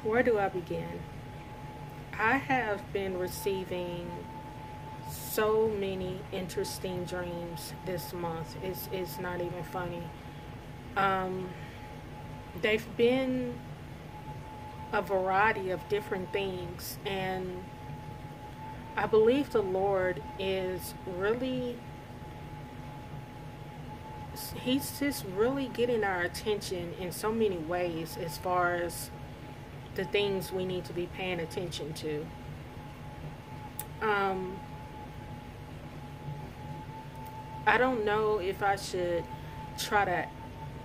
Where do I begin? I have been receiving so many interesting dreams this month. It's not even funny. Um, they've been a variety of different things, and I believe the Lord is really, He's just really getting our attention in so many ways as far as the things we need to be paying attention to. Um, I don't know if I should try to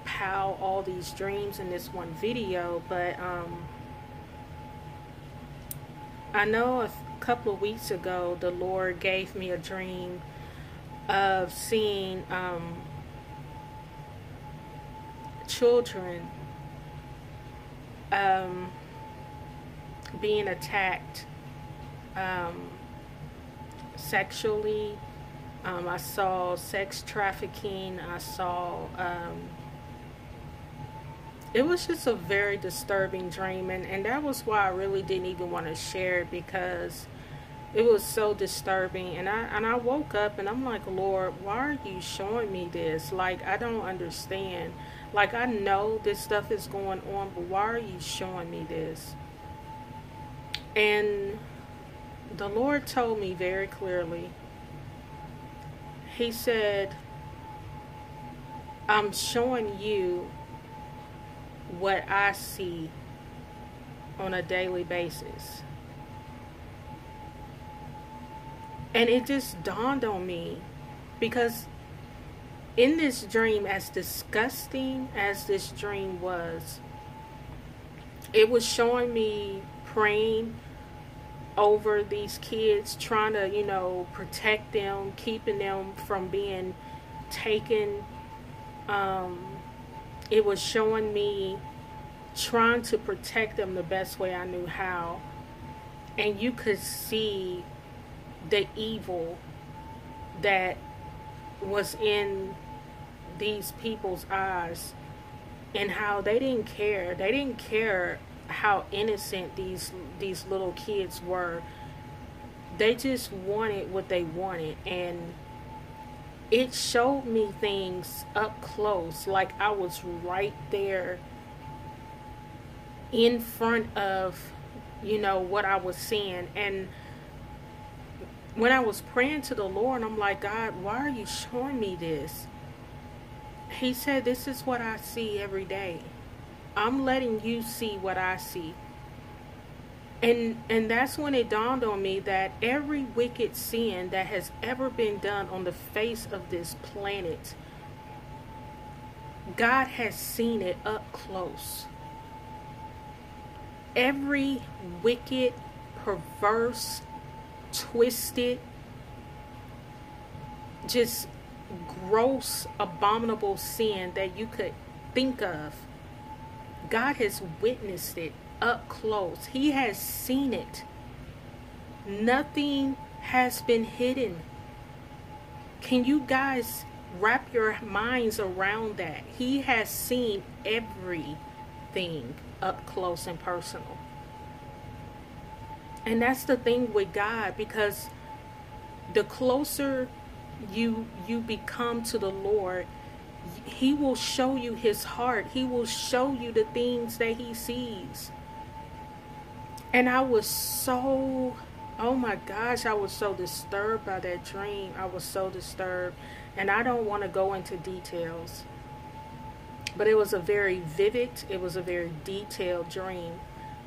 pile all these dreams in this one video, but I know a couple of weeks ago the Lord gave me a dream of seeing children um, being attacked um, sexually. I saw sex trafficking. I saw it was just a very disturbing dream, and that was why I really didn't even want to share it, because it was so disturbing. And I woke up and I'm like, Lord, why are you showing me this? Like, I don't understand. Like, I know this stuff is going on, but why are you showing me this? And the Lord told me very clearly. He said, I'm showing you what I see on a daily basis. And it just dawned on me, because in this dream, as disgusting as this dream was, it was showing me praying over these kids, trying to, protect them, keeping them from being taken. It was showing me trying to protect them the best way I knew how. And you could see the evil that was in these people's eyes, and how they didn't care. They didn't care how innocent these little kids were. They just wanted what they wanted, and it showed me things up close, like I was right there in front of what I was seeing. And when I was praying to the Lord, I'm like, God, why are you showing me this? He said, this is what I see every day. I'm letting you see what I see. And that's when it dawned on me that every wicked sin that has ever been done on the face of this planet, God has seen it up close. Every wicked, perverse, twisted, just gross, abominable sin that you could think of, God has witnessed it up close. He has seen it. Nothing has been hidden. Can you guys wrap your minds around that? He has seen everything up close and personal. And that's the thing with God, because the closer you become to the Lord, He will show you His heart. He will show you the things that He sees. And I was so, oh my gosh, I was so disturbed by that dream. I was so disturbed. And I don't want to go into details, but it was a very vivid, it was a very detailed dream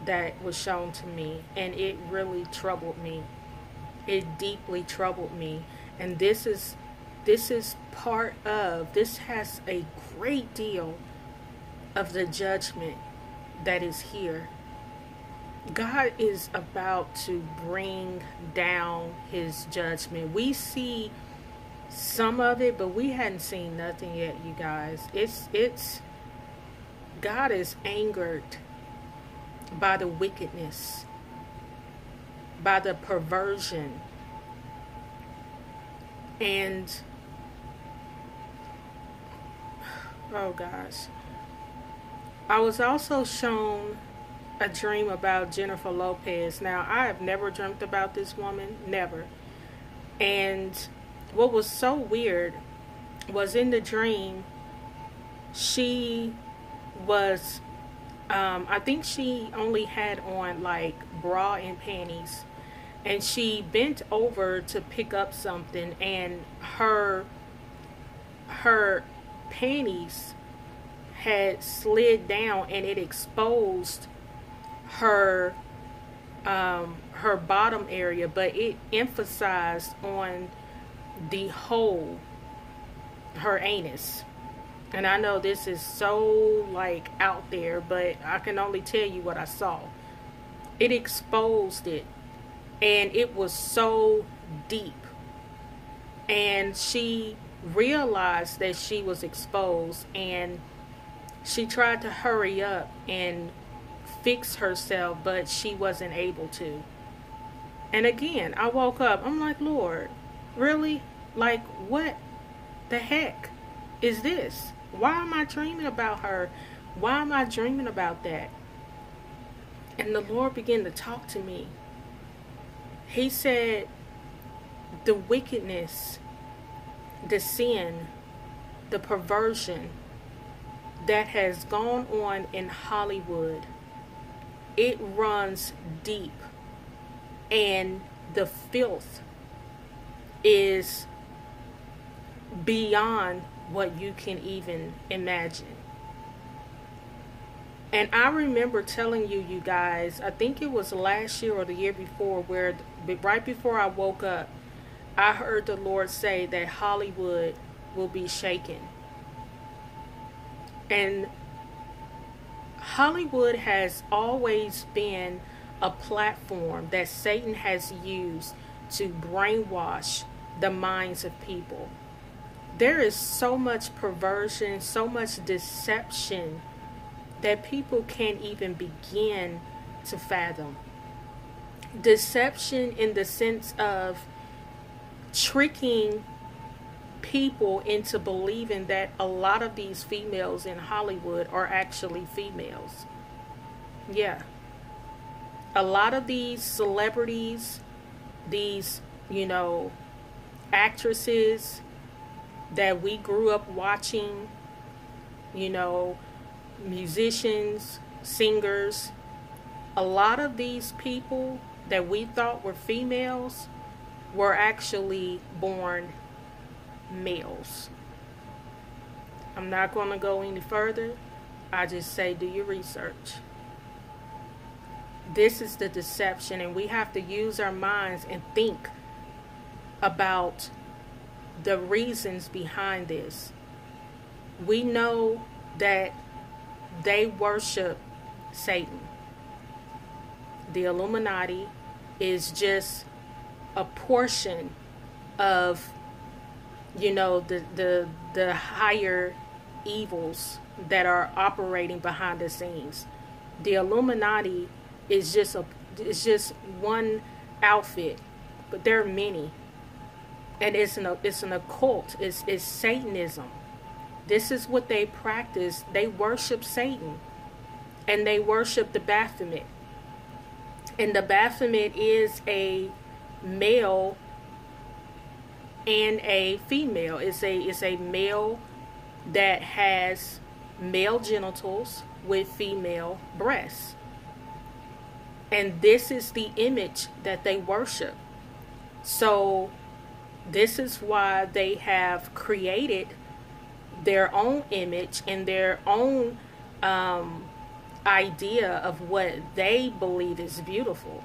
that was shown to me. And it really troubled me. It deeply troubled me. And this is part of, this has a great deal of the judgment that is here. God is about to bring down His judgment. We see some of it, but we hadn't seen nothing yet, you guys. It's God is angered by the wickedness, by the perversion. And oh gosh, I was also shown a dream about Jennifer Lopez. Now, I have never dreamt about this woman, never. And what was so weird was in the dream, she was, I think she only had on like bra and panties. And she bent over to pick up something, and her panties had slid down, and it exposed her her bottom area, but it emphasized on the whole, her anus. And I know this is so like out there, but I can only tell you what I saw. It exposed it, and it was so deep. And she realized that she was exposed, and she tried to hurry up and fix herself, but she wasn't able to. And again, I woke up, I'm like, Lord, really? Like, what the heck is this? Why am I dreaming about her? Why am I dreaming about that? And the Lord began to talk to me. He said, the wickedness, the sin, the perversion that has gone on in Hollywood, it runs deep. And the filth is beyond what you can even imagine. And I remember telling you guys, I think it was last year or the year before, where right before I woke up, I heard the Lord say that Hollywood will be shaken. And Hollywood has always been a platform that Satan has used to brainwash the minds of people. There is so much perversion, so much deception that people can't even begin to fathom. Deception in the sense of tricking people into believing that a lot of these females in Hollywood are actually females. Yeah. A lot of these celebrities, these, actresses that we grew up watching, musicians, singers, a lot of these people that we thought were females were actually born males. I'm not going to go any further. I just say do your research. This is the deception, and we have to use our minds and think about the reasons behind this. We know that they worship Satan. The Illuminati is just a portion of, the higher evils that are operating behind the scenes. The Illuminati is just one outfit, but there are many, and it's an occult. It's Satanism. This is what they practice. They worship Satan, and they worship the Baphomet. And the Baphomet is a male and a female. It's a male that has male genitals with female breasts. And this is the image that they worship. So this is why they have created their own image and their own idea of what they believe is beautiful.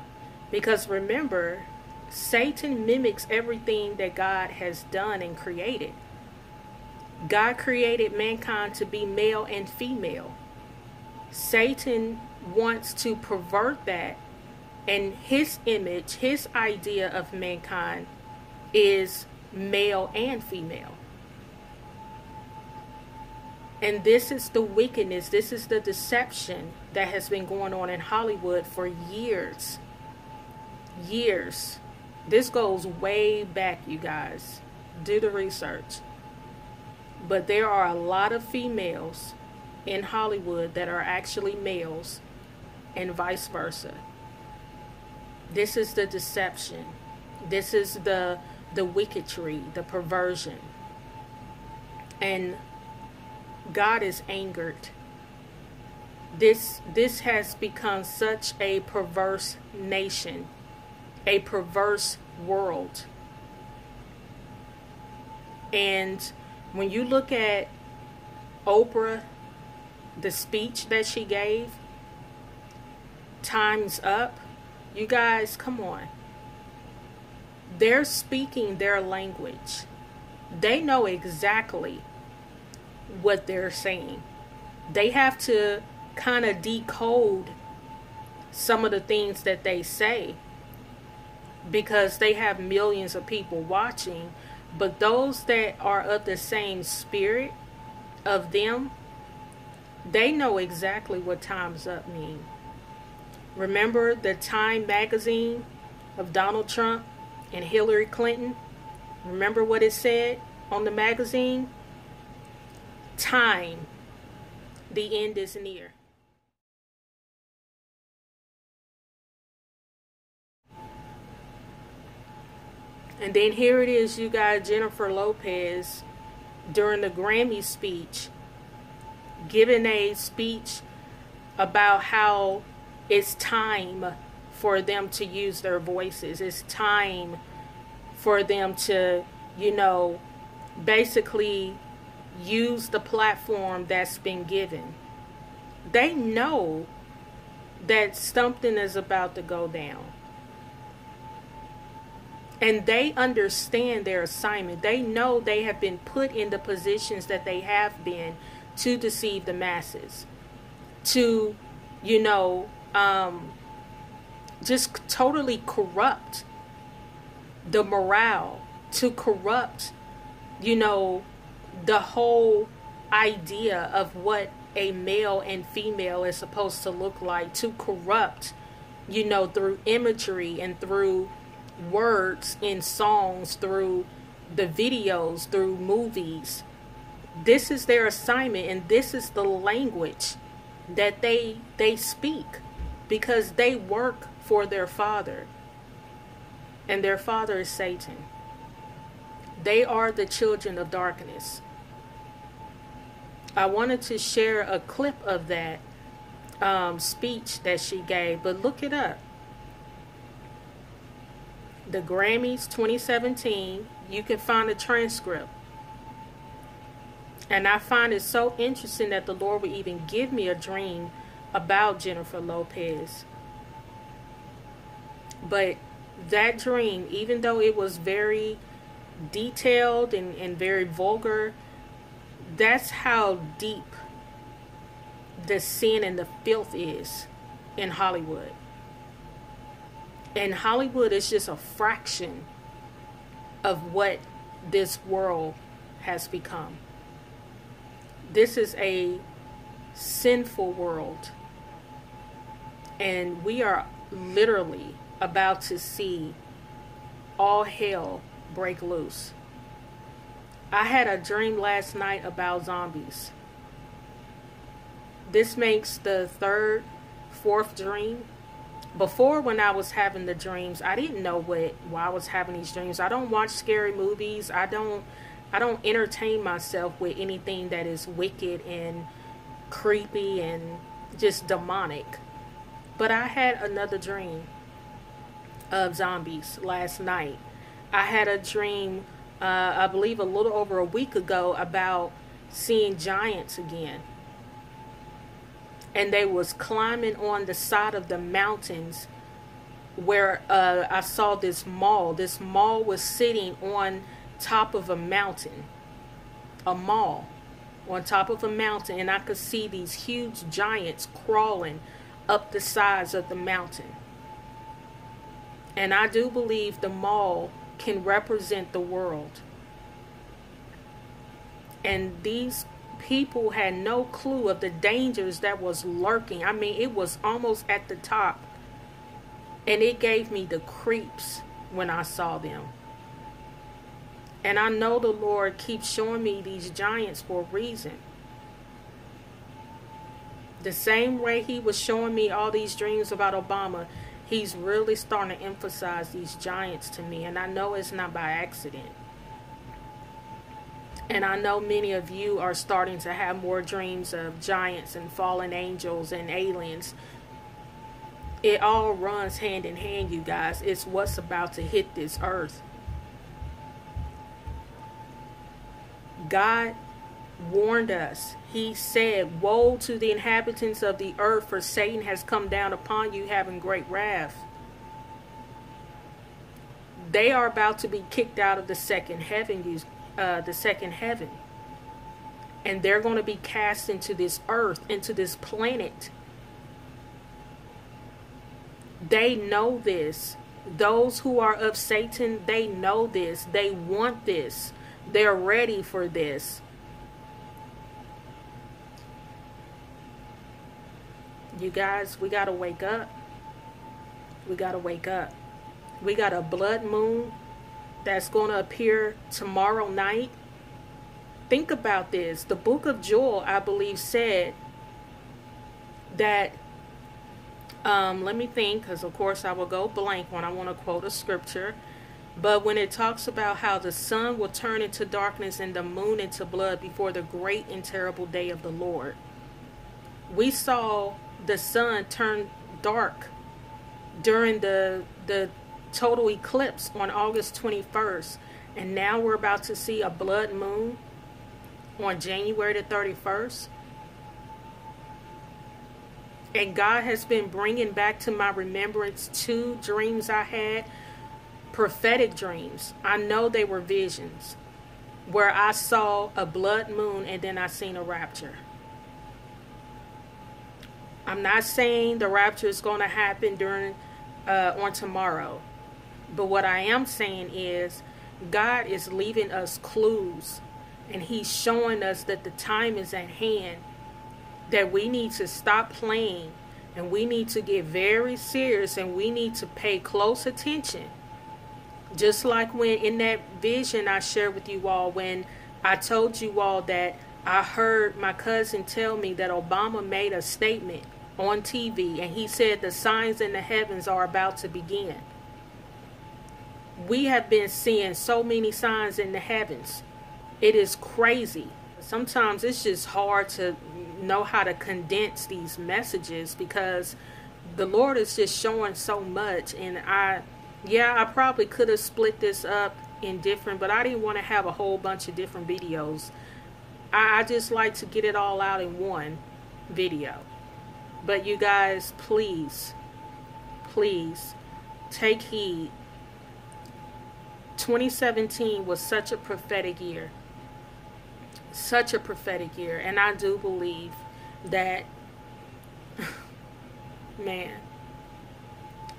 Because remember, Satan mimics everything that God has done and created. God created mankind to be male and female. Satan wants to pervert that, and his image, his idea of mankind is male and female. And this is the wickedness, this is the deception that has been going on in Hollywood for years. Years. This goes way back, you guys. Do the research. But there are a lot of females in Hollywood that are actually males, and vice versa. This is the deception. This is the wickedry, the perversion. And God is angered. This has become such a perverse nation, a perverse world. And when you look at Oprah, the speech that she gave, Time's Up, you guys, come on. They're speaking their language. They know exactly what they're saying. They have to kind of decode some of the things that they say because they have millions of people watching. But those that are of the same spirit of them, they know exactly what Time's Up mean. Remember the Time magazine of Donald Trump and Hillary Clinton? Remember what it said on the magazine? Time, the end is near. And then here it is, you got Jennifer Lopez during the Grammy speech, giving a speech about how it's time for them to use their voices. It's time for them to, basically use the platform that's been given. They know that something is about to go down. And they understand their assignment. They know they have been put in the positions that they have been to deceive the masses, to, just totally corrupt the morale, to corrupt, the whole idea of what a male and female is supposed to look like, to corrupt, through imagery and through words in songs, through the videos, through movies. This is their assignment, and this is the language that they speak, because they work for their father, and their father is Satan. They are the children of darkness. I wanted to share a clip of that speech that she gave, but look it up. The Grammys 2017, you can find a transcript. And I find it so interesting that the Lord would even give me a dream about Jennifer Lopez. But that dream, even though it was very detailed and very vulgar, that's how deep the sin and the filth is in Hollywood. And Hollywood is just a fraction of what this world has become. This is a sinful world. And we are literally about to see all hell break loose. I had a dream last night about zombies. This makes the fourth dream. Before, when I was having the dreams, I didn't know why I was having these dreams. I don't watch scary movies. I don't entertain myself with anything that is wicked and creepy and just demonic. But I had another dream of zombies last night. I had a dream, I believe a little over a week ago, about seeing giants again. And they was climbing on the side of the mountains where I saw this mall. This mall was sitting on top of a mountain. A mall on top of a mountain. And I could see these huge giants crawling up the sides of the mountain. And I do believe the mall can represent the world. And these people had no clue of the dangers that was lurking. I mean, it was almost at the top. And it gave me the creeps when I saw them. And I know the Lord keeps showing me these giants for a reason. The same way he was showing me all these dreams about Obama, he's really starting to emphasize these giants to me. And I know it's not by accident. And I know many of you are starting to have more dreams of giants and fallen angels and aliens. It all runs hand in hand, you guys. It's what's about to hit this earth. God warned us. He said, "Woe to the inhabitants of the earth, for Satan has come down upon you having great wrath." They are about to be kicked out of the second heaven, and they're going to be cast into this earth, into this planet. They know this. Those who are of Satan, they know this. They want this. They're ready for this. You guys, we got to wake up. We got to wake up. We got a blood moon that's going to appear tomorrow night. Think about this. The book of Joel, I believe, said that, let me think, because of course I will go blank when I want to quote a scripture. But when it talks about how the sun will turn into darkness and the moon into blood before the great and terrible day of the Lord. We saw the sun turn dark during the total eclipse on August 21st. And now we're about to see a blood moon on January the 31st. And God has been bringing back to my remembrance 2 dreams I had, prophetic dreams. I know they were visions, where I saw a blood moon and then I seen a rapture. I'm not saying the rapture is going to happen on tomorrow. But what I am saying is God is leaving us clues, and he's showing us that the time is at hand, that we need to stop playing, and we need to get very serious, and we need to pay close attention. Just like when in that vision I shared with you all, when I told you all that I heard my cousin tell me that Obama made a statement on TV, and he said the signs in the heavens are about to begin. We have been seeing so many signs in the heavens. It is crazy. Sometimes it's just hard to know how to condense these messages, because the Lord is just showing so much. And I probably could have split this up in different, but I didn't want to have a whole bunch of different videos. I just like to get it all out in one video. But you guys, please take heed. 2017 was such a prophetic year. Such a prophetic year. And I do believe that, man,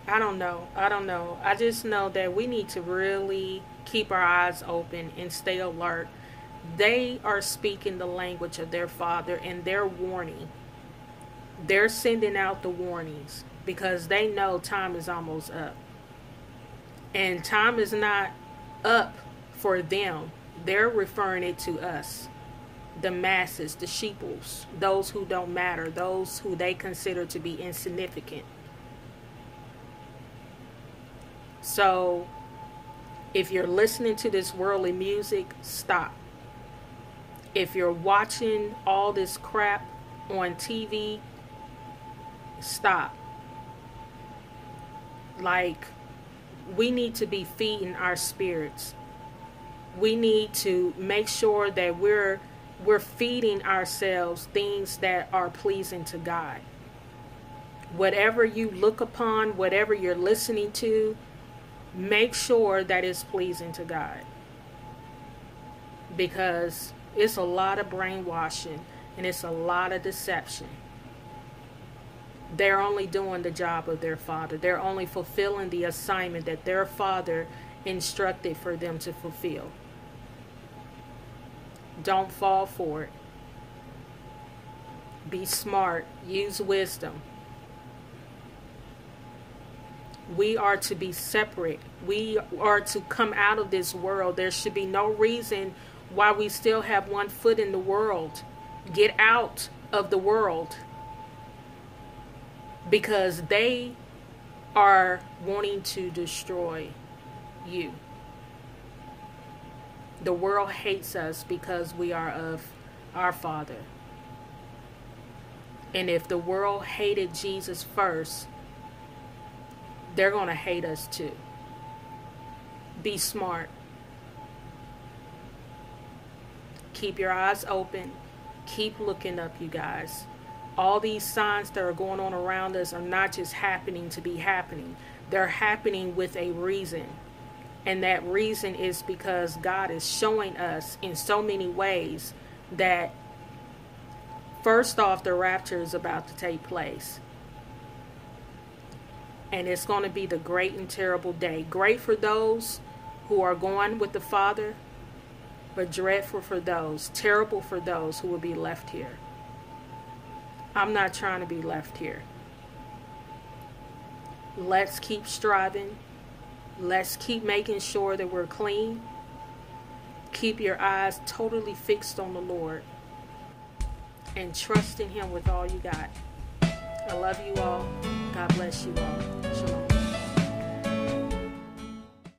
I don't know. I just know that we need to really keep our eyes open and stay alert. They are speaking the language of their Father, and they're warning. They're sending out the warnings because they know time is almost up. And time is not up for them. They're referring it to us, the masses, the sheeples, those who don't matter, those who they consider to be insignificant. So if you're listening to this worldly music, stop. If you're watching all this crap on TV, stop. Like, we need to be feeding our spirits. We need to make sure that we're feeding ourselves things that are pleasing to God. Whatever you look upon, whatever you're listening to, make sure that it's pleasing to God. Because it's a lot of brainwashing and it's a lot of deception. They're only doing the job of their Father. They're only fulfilling the assignment that their Father instructed for them to fulfill. Don't fall for it. Be smart. Use wisdom. We are to be separate. We are to come out of this world. There should be no reason why we still have one foot in the world. Get out of the world. because they are wanting to destroy you. The world hates us because we are of our Father. And if the world hated Jesus first, they're going to hate us too. Be smart. Keep your eyes open. Keep looking up, you guys. All these signs that are going on around us are not just happening to be happening. They're happening with a reason. And that reason is because God is showing us in so many ways that, first off, the rapture is about to take place. And it's going to be the great and terrible day. Great for those who are going with the Father, but dreadful for those, terrible for those who will be left here. I'm not trying to be left here. Let's keep striving. Let's keep making sure that we're clean. Keep your eyes totally fixed on the Lord and trust in Him with all you got. I love you all. God bless you all.